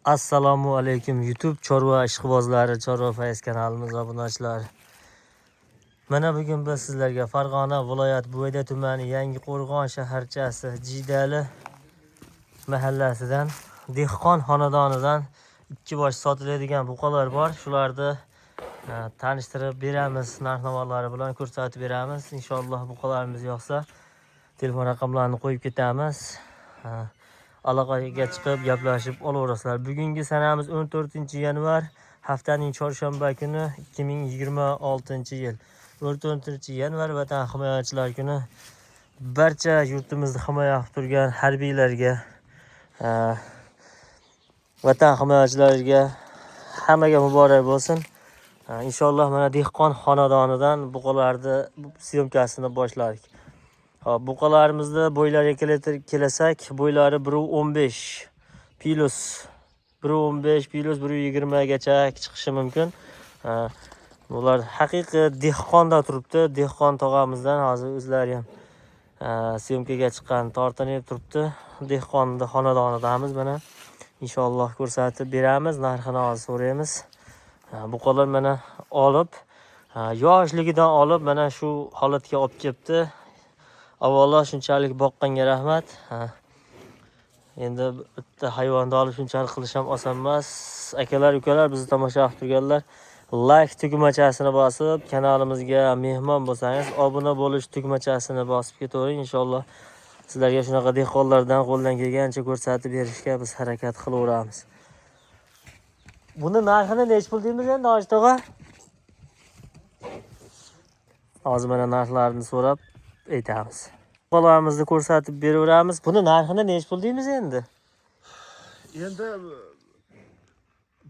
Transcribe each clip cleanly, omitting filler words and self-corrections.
Assalomu alaykum YouTube chorva ishqibozlari, Chorva Fayz kanalimiz obunachilari. Mana bugun biz sizlarga Farg'ona viloyat Buvayda tumani Yangiqo'rg'on shaharchasi Jidali mahallasidan dehqon xonadonidan ikki bosh sotiladigan buqalar bor. Shularni tanishtirib beramiz, narx-navolari bilan ko'rsatib beramiz. Inshaalloh buqalarimiz yoqsa telefon raqamlarini qo'yib ketamiz. Aloqaga chiqib gaplashib olaverasizlar. Bugungi sanamiz 14-yanvar, haftaning chorshanba kuni 2026-yil. 14-yanvar Vatan himoyachilar kuni. Barcha yurtimizni himoya qilib turgan harbiylarga, Vatan himoyachilariga hammaga muborak bo'lsin. Inshaalloh mana dehqon xonadonidan buqalarni syomkasini boshladik. Buqalarimizni bo'ylariga kelasak, bo'ylari 1.15 plus 1.15 plus 1.20 gacha chiqishi mumkin. Bular haqiqiy dehqonda turibdi. Dehqon tog'amizdan hozir o'zlari ham syomkaga chiqqan tortinib turibdi. Dehqonni xonadonidamiz mana. Inshaalloh ko'rsatib beramiz, narxini hozir so'raymiz. Buqalar mana olib, yoshligidan olib mana shu holatga olib kelibdi. Avvalo shunchalik boqqanga rahmat. Endi bitta hayvonni olib shunchalik qilish ham oson emas. Akalar, ukalar, bizni tomosha qilib turganlar, like tugmachasini bosib, kanalimizga mehmon bo'lsangiz, obuna bo'lish tugmachasini bosib ketavering. Inshaalloh sizlarga shunaqa dehqonlardan qo'ldan kelgancha ko'rsatib berishga biz harakat qilaveramiz. Buni narxini nech pul deymiz endi Hojit og'a? Hozir mana narxlarini so'rab aytamiz. Buqalarimizni ko'rsatib beraveramiz. Buni narxini nech pul deymiz endi? Endi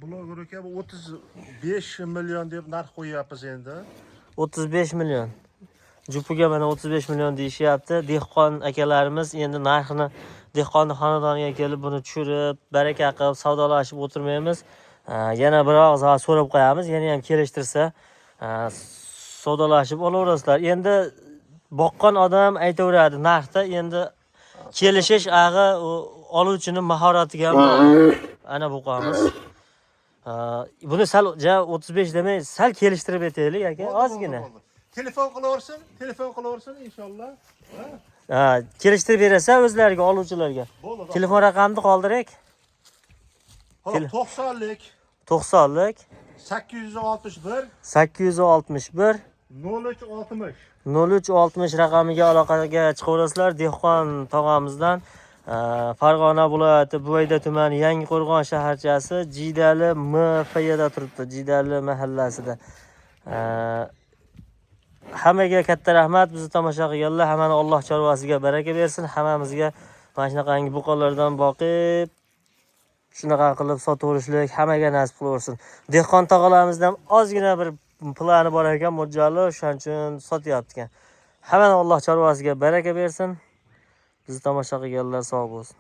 bloger aka 35 million deb narx qo'yapmiz endi. 35 million. Jupiga mana 35 million deyishyapti. Dehqon akalarimiz endi narxini dehqonni xonadoniga kelib buni tushirib, baraka qilib savdolashib o'tirmaymiz. Yana bir og'iz so'rab qo'yamiz. Yana ham kelishtirsa, savdolashib olaverasizlar. Endi boqqan odam aytaveradi narxda, endi kelishish ag'i oluvchining mahoratiga bog'liq. Ana buqamiz. Buni sal 35 demay, sal kelishtirib aytaylik aka, ozgina. Telefon qilaversin inshaalloh. Kelishtirib berasa o'zlariga, oluvchilarga. Telefon raqamini qoldirak. 90lik 861 0360 raqamiga aloqaga chiqaverasizlar. Dehqon tog'amizdan Farg'ona viloyati Buvayda tumani Yangiqo'rg'on shaharchasi Jidali MFda turibdi, Jidali mahallasida. Hammaga katta rahmat, bizni tomosha qilganlar. Hammani Alloh chorvasiga baraka bersin. Hammamizga mana shunaqangi buqalardan boqib, shunaqa qilib sotaverishlik hammaga nasib qilaversin. Dehqon tog'alarimizdan ozgina bir plani bor ekan, mo'ljali, shuning uchun sotyapti ekan. Hammani Alloh chorvasiga baraka bersin. Bizni tomosha qilganlar sog' bo'lsin.